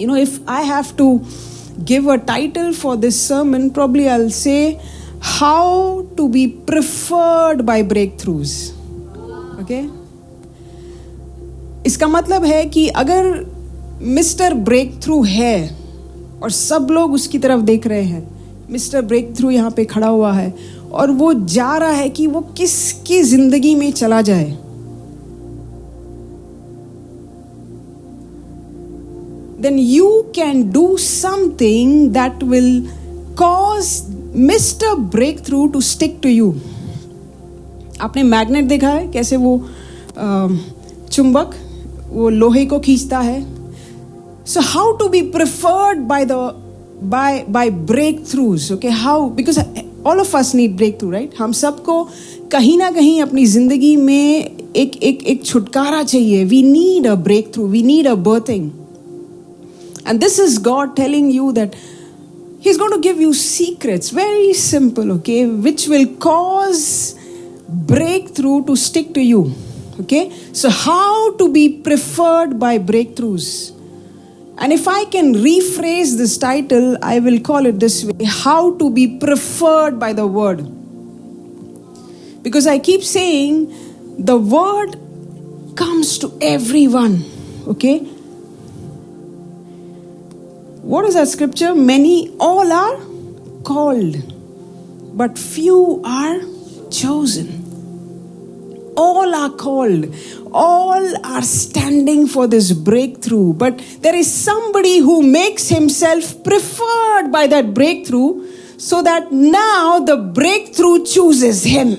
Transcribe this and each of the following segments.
If I have to give a title for this sermon, probably I'll say how to be preferred by breakthroughs. Okay? इसका मतलब है कि अगर mister breakthrough है और सब लोग उसकी तरफ देख रहे हैं, मिस्टर ब्रेकथ्रू यहाँ पे खड़ा हुआ है और वो जा रहा है कि वो किसकी जिंदगी में चला जाए, then you can do something that will cause Mr. Breakthrough to stick to you. आपने मैग्नेट देखा है कैसे वो चुंबक वो लोहे को खींचता है. So how to be preferred by breakthroughs? Okay, how? Because all of us need breakthrough, right? हम सबको कहीं ना कहीं अपनी जिंदगी में एक छुटकारा चाहिए. We need a breakthrough. We need a birthing. And this is God telling you that He's going to give you secrets, very simple, okay, which will cause breakthrough to stick to you. Okay, so how to be preferred by breakthroughs? And if I can rephrase this title, I will call it this way: how to be preferred by the word. Because I keep saying the word comes to everyone. Okay, what is that scripture? Many, all are called, but few are chosen. All are called. All are standing for this breakthrough. But there is somebody who makes himself preferred by that breakthrough, so that now the breakthrough chooses him.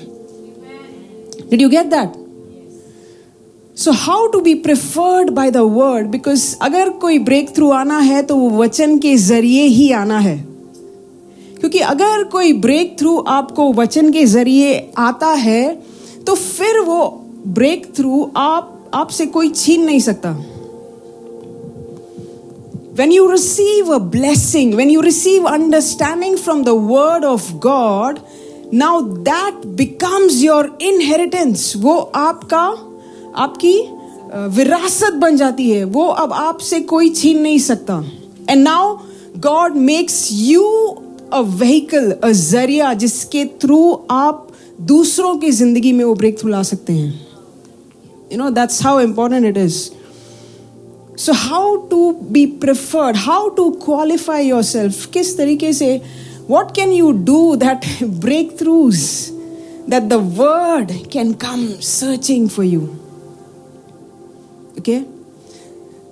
Did you get that? So how to be preferred by the word? Because अगर कोई breakthrough आना है तो वो वचन के जरिए ही आना है. क्योंकि अगर कोई breakthrough आपको वचन के जरिए आता है तो फिर वो breakthrough आपसे कोई छीन नहीं सकता. When you receive a blessing, when you receive understanding from the word of God, now that becomes your inheritance. वो आपकी विरासत बन जाती है. वो अब आपसे कोई छीन नहीं सकता. And now God makes you a vehicle, a जरिया जिसके थ्रू आप दूसरों की जिंदगी में वो ब्रेक थ्रू ला सकते हैं. That's how important it is. So how to be preferred, how to qualify yourself, किस तरीके से, what can you do that breakthroughs, that the word can come searching for you. Okay,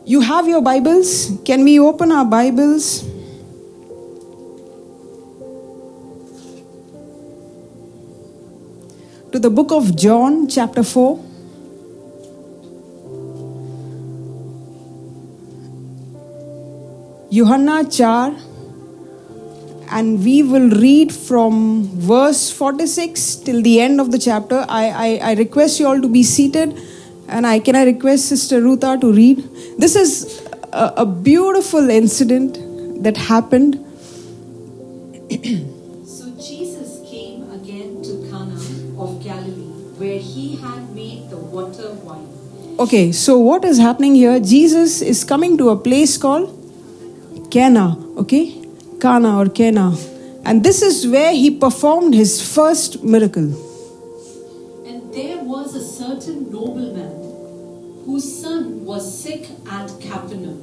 you have your Bibles. Can we open our Bibles? To the book of John, chapter 4. Yuhanna 4. And we will read from verse 46 till the end of the chapter. I request you all to be seated. And can I request Sister Rutha to read? This is a beautiful incident that happened. So Jesus came again to Cana of Galilee, where he had made the water wine. Okay, so what is happening here? Jesus is coming to a place called Cana, okay? Cana or Cana. And this is where he performed his first miracle. And there was a certain nobleman whose son was sick at Capernaum.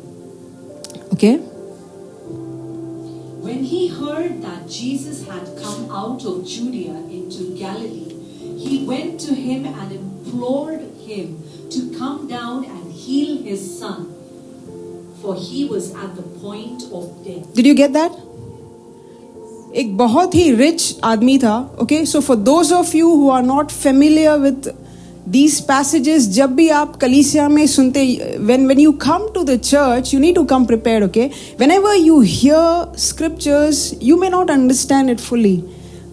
Okay. When he heard that Jesus had come out of Judea into Galilee, he went to him and implored him to come down and heal his son, for he was at the point of death. Did you get that? एक बहुत ही rich आदमी था. Okay, so for those of you who are not familiar with these passages, जब भी आप कलीसिया में सुनते, when you come to the church, you need to come prepared, okay? Whenever you hear scriptures, you may not understand it fully,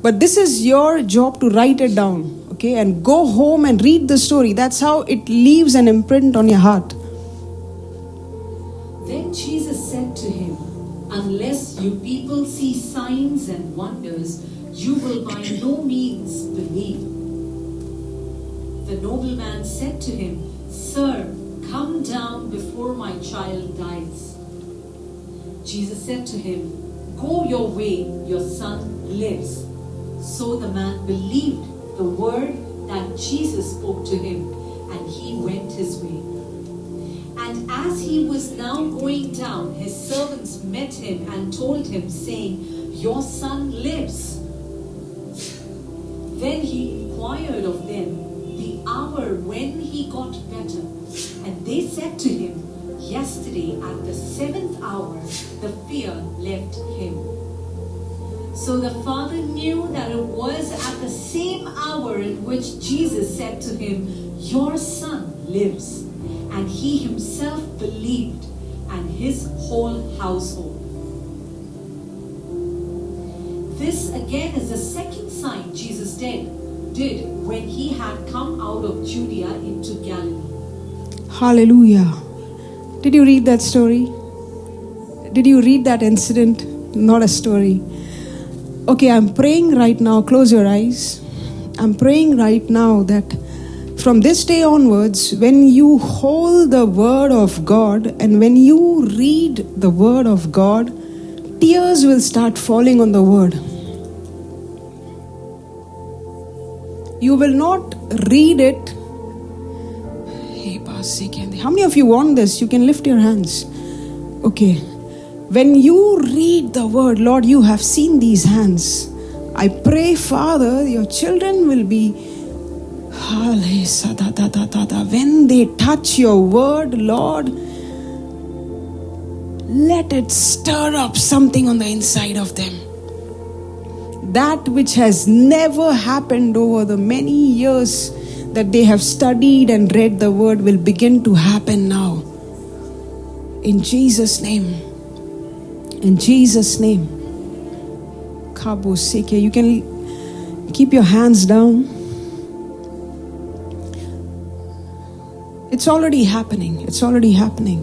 but this is your job to write it down, okay? And go home and read the story. That's how it leaves an imprint on your heart. Then Jesus said to him, "Unless you people see signs and wonders, you will by no means believe." The nobleman said to him, "Sir, come down before my child dies. Jesus said to him, "Go your way, your son lives." So the man believed the word that Jesus spoke to him, and he went his way. And as he was now going down, his servants met him and told him, saying, "Your son lives." Then he inquired of them the hour when he got better. And they said to him, "Yesterday at the 7th hour, the fear left him." So the father knew that it was at the same hour in which Jesus said to him, "Your son lives." And he himself believed, and his whole household. This again is the second sign Jesus did when he had come out of Judea into Galilee. Hallelujah. Did you read that story? Did you read that incident? Not a story. Okay, I'm praying right now. Close your eyes. I'm praying right now that from this day onwards, when you hold the word of God and when you read the word of God, tears will start falling on the word. You will not read it. How many of you want this? You can lift your hands. Okay. When you read the word, Lord, you have seen these hands. I pray, Father, your children will be, when they touch your word, Lord, let it stir up something on the inside of them. That which has never happened over the many years that they have studied and read the word will begin to happen now. In Jesus' name. In Jesus' name. You can keep your hands down. It's already happening. It's already happening.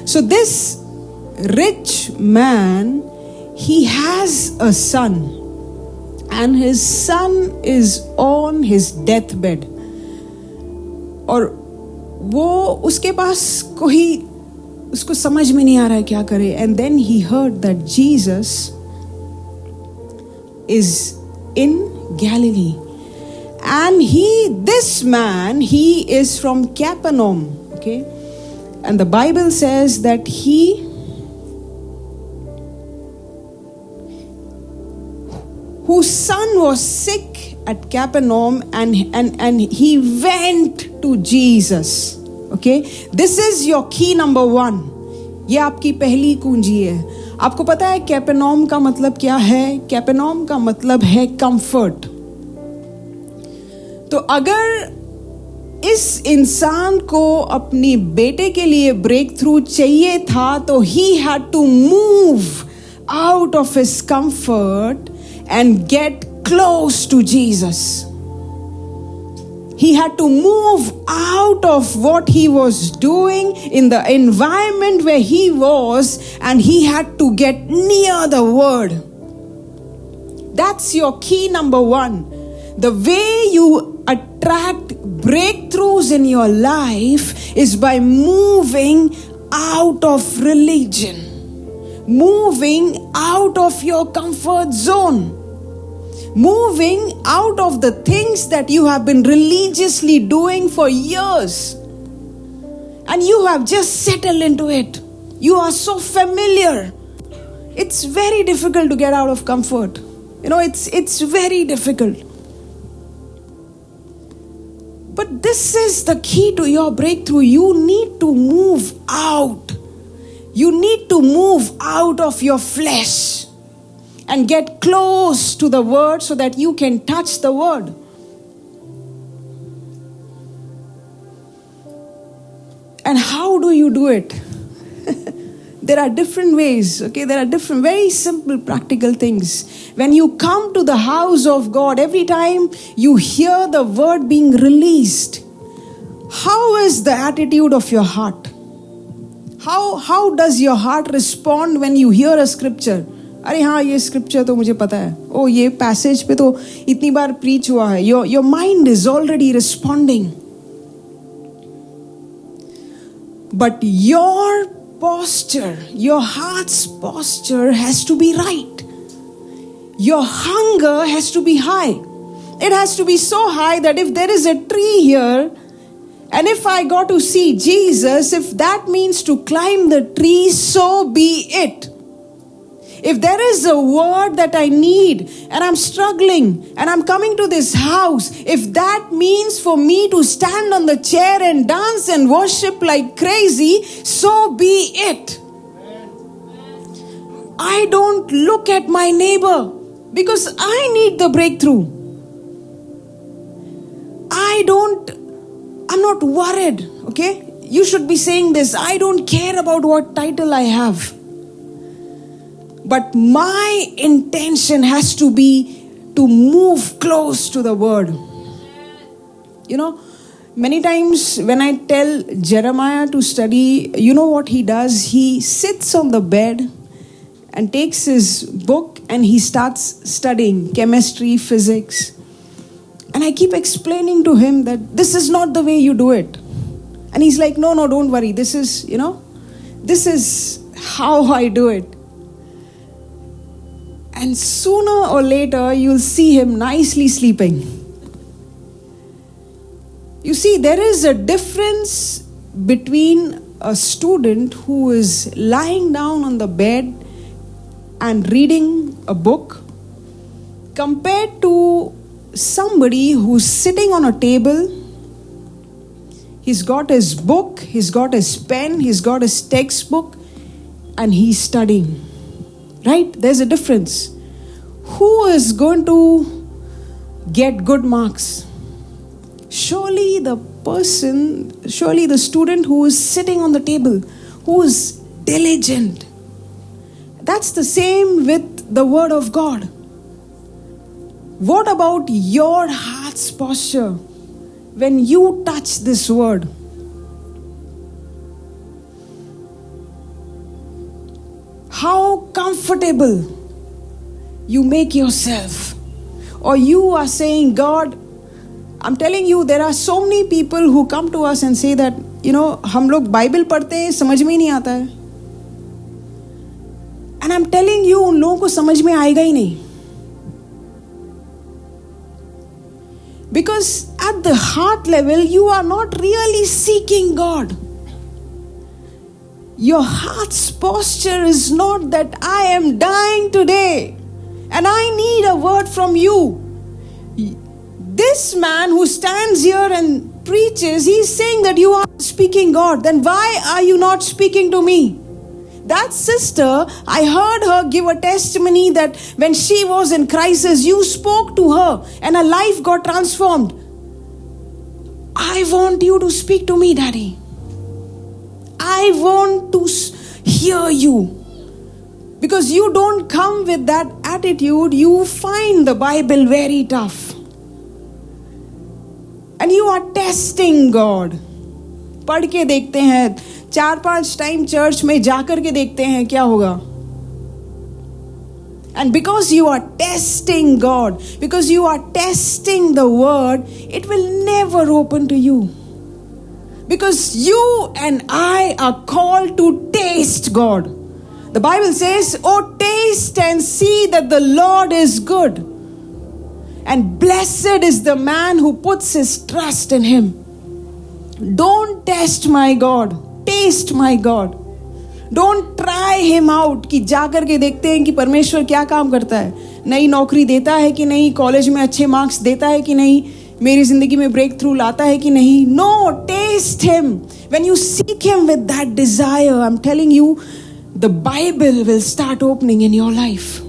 So this rich man, he has a son. And his son is on his deathbed. और वो उसके पास कोई उसको समझ में नहीं आ रहा है क्या करे. And then he heard that Jesus is in Galilee. And this man, he is from Capernaum. Okay. And the Bible says that whose son was sick at Capernaum, and he went to Jesus. Okay, this is your key number 1. ये आपकी पहली कुंजी है. आपको पता है कैपेनॉम का मतलब क्या है? कैपेनॉम का मतलब है कंफर्ट. तो अगर इस इंसान को अपनी बेटे के लिए ब्रेक थ्रू चाहिए था, तो he had to move out of his comfort and get close to Jesus. He had to move out of what he was doing in the environment where he was, and he had to get near the word. That's your key number 1. The way you attract breakthroughs in your life is by moving out of religion, moving out of your comfort zone, moving out of the things that you have been religiously doing for years, and you have just settled into it. You are so familiar. It's very difficult to get out of comfort. It's very difficult. But this is the key to your breakthrough. You need to move out. You need to move out of your flesh and get close to the word so that you can touch the word. And how do you do it? There are different ways, okay? There are different, very simple, practical things. When you come to the house of God, every time you hear the word being released, how is the attitude of your heart? How does your heart respond when you hear a scripture? अरे हाँ, ये scripture तो मुझे पता है. Oh, ये passage पे तो इतनी बार preach हुआ है. Your mind is already responding. But your posture, your heart's posture has to be right. Your hunger has to be high. It has to be so high that if there is a tree here, and if I got to see Jesus, if that means to climb the tree, so be it. If there is a word that I need and I'm struggling and I'm coming to this house, if that means for me to stand on the chair and dance and worship like crazy, so be it. I don't look at my neighbor because I need the breakthrough. I'm not worried, okay? You should be saying this, I don't care about what title I have. But my intention has to be to move close to the word. You know, many times when I tell Jeremiah to study, you know what he does? He sits on the bed and takes his book and he starts studying chemistry, physics. And I keep explaining to him that this is not the way you do it. And he's like, no, don't worry. This is how I do it. And sooner or later, you'll see him nicely sleeping. You see, there is a difference between a student who is lying down on the bed and reading a book compared to somebody who's sitting on a table. He's got his book, he's got his pen, he's got his textbook, and he's studying. Right? There's a difference. Who is going to get good marks? Surely the student who is sitting on the table, who is diligent. That's the same with the word of God. What about your heart's posture when you touch this word? How comfortable you make yourself. Or you are saying, God, I'm telling you, there are so many people who come to us and say that, हम लोग Bible पढ़ते हैं, समझ में नहीं आता है. And I'm telling you, उन लोगों को समझ में आएगा ही नहीं. Because at the heart level, you are not really seeking God. Your heart's posture is not that I am dying today and I need a word from you. This man who stands here and preaches, he's saying that you are speaking God. Then why are you not speaking to me? That sister, I heard her give a testimony that when she was in crisis, you spoke to her and her life got transformed. I want you to speak to me, Daddy. I want to hear you. Because you don't come with that attitude, you find the Bible very tough. And you are testing God. पढ़ के देखते हैं, 4-5 time church में जाकर के देखते हैं क्या होगा. And because you are testing God, because you are testing the word, it will never open to you. Because you and I are called to taste God. The Bible says, oh, taste and see that the Lord is good. And blessed is the man who puts his trust in him. Don't test my God. Taste my God. Don't try him out कि जाकर के देखते हैं कि परमेश्वर क्या काम करता है. नई नौकरी देता है कि नहीं, कॉलेज में अच्छे मार्क्स देता है कि नहीं, मेरी जिंदगी में ब्रेक थ्रू लाता है कि नहीं. No, taste him. When you seek him with that desire, I'm telling you, the Bible will start opening in your life.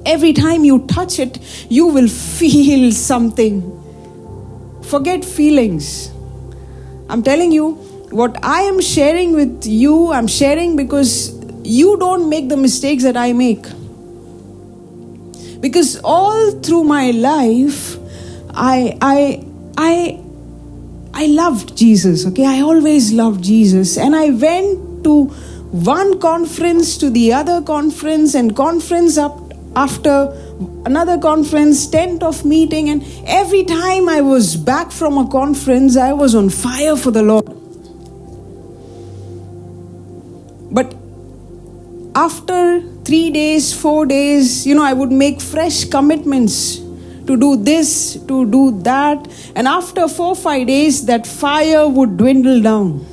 Every time you touch it, you will feel something. Forget feelings. I'm telling you, what I am sharing with you, I'm sharing because you don't make the mistakes that I make. Because all through my life, I loved Jesus, okay? I always loved Jesus. And I went to one conference to the other conference and conference up after another conference, tent of meeting. And every time I was back from a conference, I was on fire for the Lord. after 3 days, 4 days, I would make fresh commitments to do this, to do that. And after 4-5 days, that fire would dwindle down.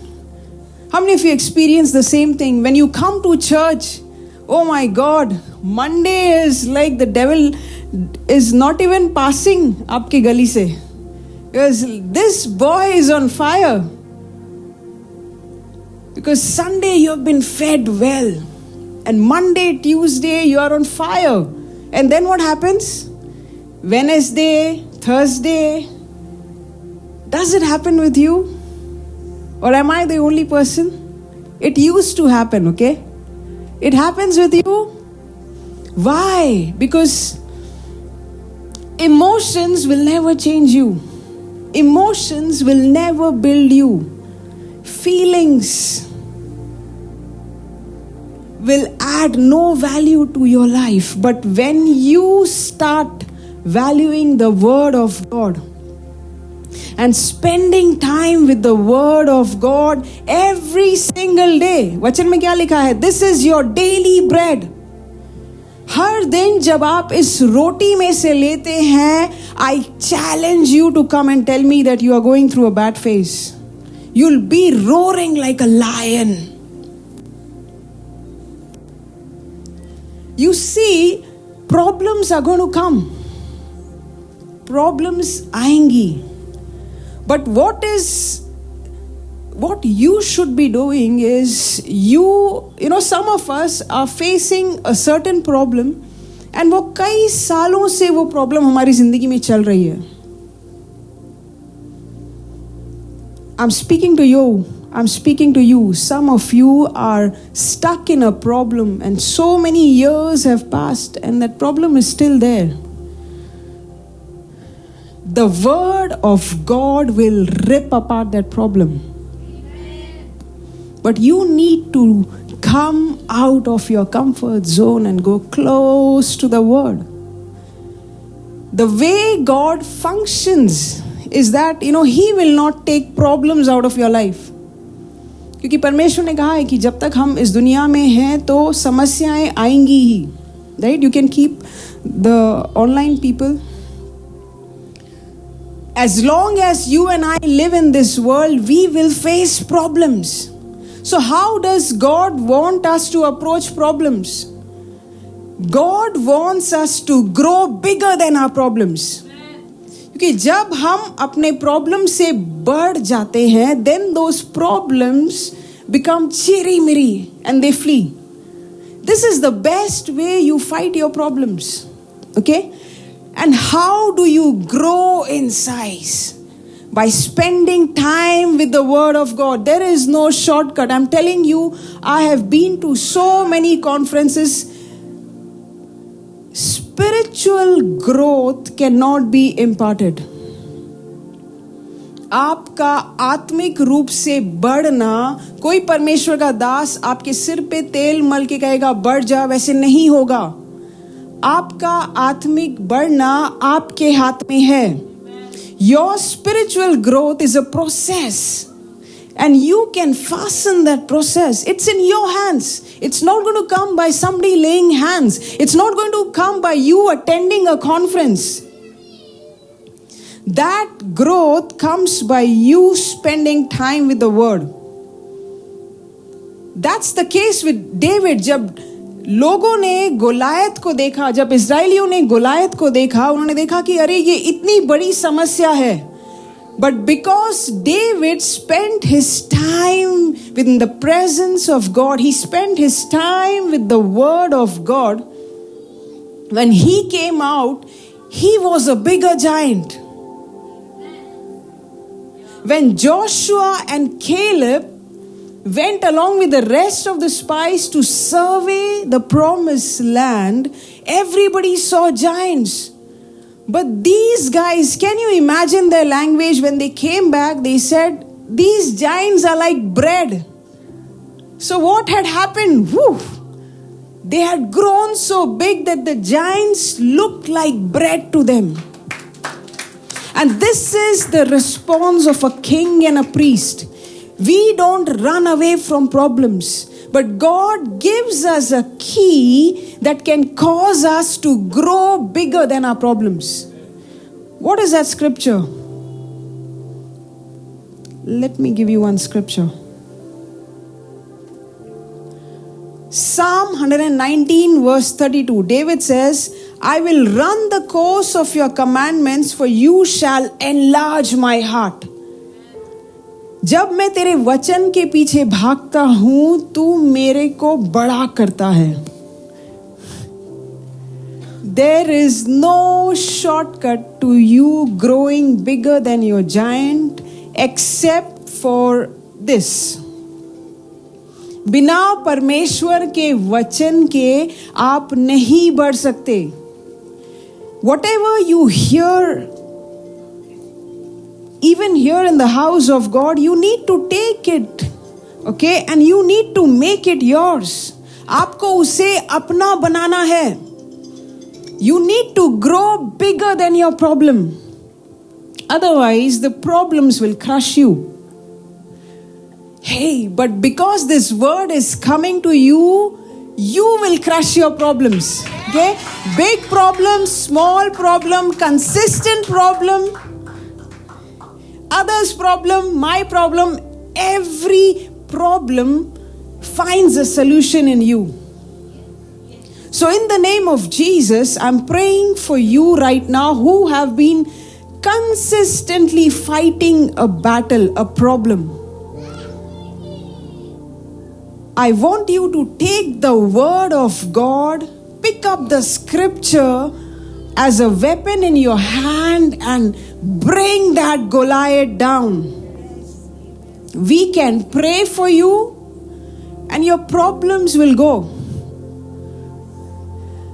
How many of you experience the same thing? When you come to church, oh my God, Monday is like the devil is not even passing aapke gali se. Because this boy is on fire. Because Sunday you have been fed well. And Monday, Tuesday you are on fire. And then what happens? Wednesday, Thursday. Does it happen with you? Or am I the only person? It used to happen, okay? It happens with you. Why? Because emotions will never change you. Emotions will never build you. Feelings will add no value to your life. But when you start valuing the Word of God and spending time with the Word of God every single day, वचन में क्या लिखा है? This is your daily bread. हर दिन जब आप इस रोटी में से लेते हैं, I challenge you to come and tell me that you are going through a bad phase. You'll be roaring like a lion. You see, problems are going to come. Problems आएंगी. But what you should be doing is, some of us are facing a certain problem and वो कई सालों से वो problem हमारी जिंदगी में चल रही है. I'm speaking to you. Some of you are stuck in a problem and so many years have passed and that problem is still there. The Word of God will rip apart that problem. But you need to come out of your comfort zone and go close to the Word. The way God functions is that, He will not take problems out of your life. क्योंकि परमेश्वर ने कहा है कि जब तक हम इस दुनिया में हैं तो समस्याएं आएंगी ही. Right? You can keep the online people. As long as you and I live in this world, we will face problems. So how does God want us to approach problems? God wants us to grow bigger than our problems. क्योंकि जब हम अपने problem से बढ़ जाते हैं, then those problems become chiri-miri and they flee. This is the best way you fight your problems. Okay? And how do you grow in size? By spending time with the Word of God. There is no shortcut. I'm telling you, I have been to so many conferences. Spiritual growth cannot be imparted. आपका आत्मिक रूप से बढ़ना, कोई परमेश्वर का दास आपके सिर पे तेल मल के कहेगा बढ़ जा, वैसे नहीं होगा. आपका आत्मिक बढ़ना आपके हाथ में है. Your spiritual growth is a process. And you can fasten that process. It's in your hands. It's not going to come by somebody laying hands. It's not going to come by you attending a conference. That growth comes by you spending time with the Word. That's the case with David. जब लोगों ने Goliath को देखा, जब इस्राएलियों ने Goliath को देखा, उन्होंने देखा कि अरे ये इतनी बड़ी समस्या है. But because David spent his time within the presence of God, he spent his time with the Word of God, when he came out, he was a bigger giant. When Joshua and Caleb went along with the rest of the spies to survey the promised land, everybody saw giants. But these guys, can you imagine their language? When they came back, they said, these giants are like bread. So what had happened? Woo! They had grown so big that the giants looked like bread to them. And this is the response of a king and a priest. We don't run away from problems, But God gives us a key that can cause us to grow bigger than our problems. What is that scripture? Let me give you one scripture. Psalm 119 verse 32. David says, I will run the course of your commandments, for you shall enlarge my heart. जब मैं तेरे वचन के पीछे भागता हूं, तू मेरे को बड़ा करता है. There is no shortcut to you growing bigger than your giant except for this. बिना परमेश्वर के वचन के आप नहीं बढ़ सकते. Whatever you hear, even here in the house of God, you need to take it, okay, and you need to make it yours. आपको उसे अपना बनाना है. You need to grow bigger than your problem. Otherwise, the problems will crush you. Hey, but because this word is coming to you, you will crush your problems. Okay? Big problem, small problem, consistent problem, others' problem, my problem, every problem finds a solution in you. So in the name of Jesus, I'm praying for you right now who have been consistently fighting a battle, a problem. I want you to take the word of God, pick up the scripture as a weapon in your hand and bring that Goliath down. We can pray for you and your problems will go.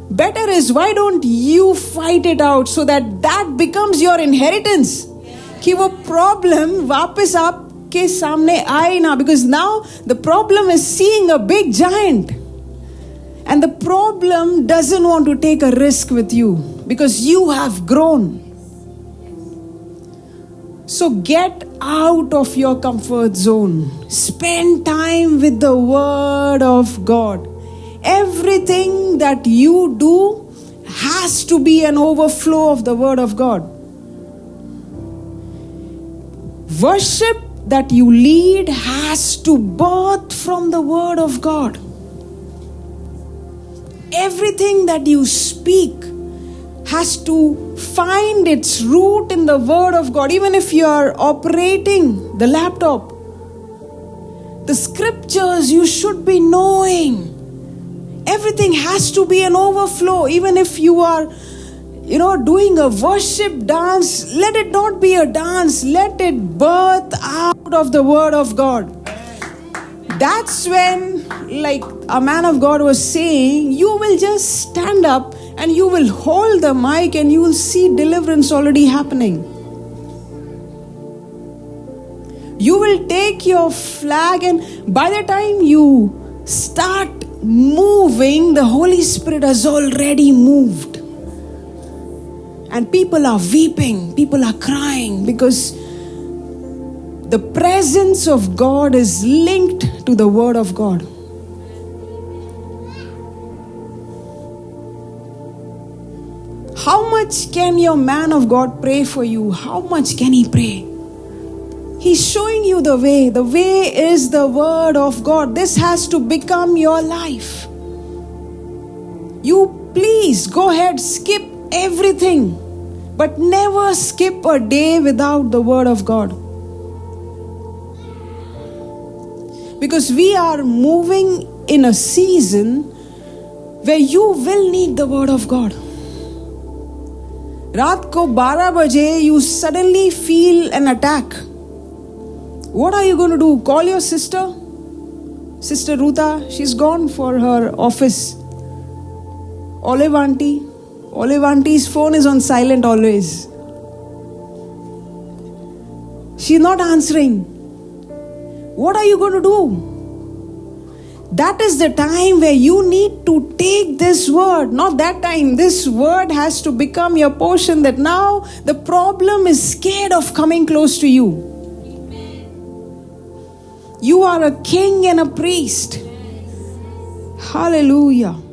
Better is, why don't you fight it out so that becomes your inheritance? कि वो problem वापस आपके सामने आए ना, because now the problem is seeing a big giant. And the problem doesn't want to take a risk with you because you have grown. So get out of your comfort zone. Spend time with the Word of God. Everything that you do has to be an overflow of the Word of God. Worship that you lead has to birth from the Word of God. Everything that you speak has to find its root in the Word of God. Even if you are operating the laptop, the scriptures you should be knowing. Everything has to be an overflow. Even if you are, doing a worship dance, let it not be a dance. Let it birth out of the Word of God. That's when, like a man of God was saying, you will just stand up and you will hold the mic and you will see deliverance already happening. You will take your flag, and by the time you start moving, the Holy Spirit has already moved. And people are weeping, people are crying, because the presence of God is linked to the Word of God. How much can your man of God pray for you? How much can he pray? He's showing you the way. The way is the Word of God. This has to become your life. You please go ahead, skip everything, but never skip a day without the Word of God. Because we are moving in a season where you will need the Word of God. रात को 12 बजे you suddenly feel an attack. What are you going to do? Call your sister? Sister Ruta, she's gone for her office. Olive Auntie's phone is on silent always. She's not answering. What are you going to do? That is the time where you need to take this word. Not that time. This word has to become your portion, that now the problem is scared of coming close to you. You are a king and a priest. Hallelujah.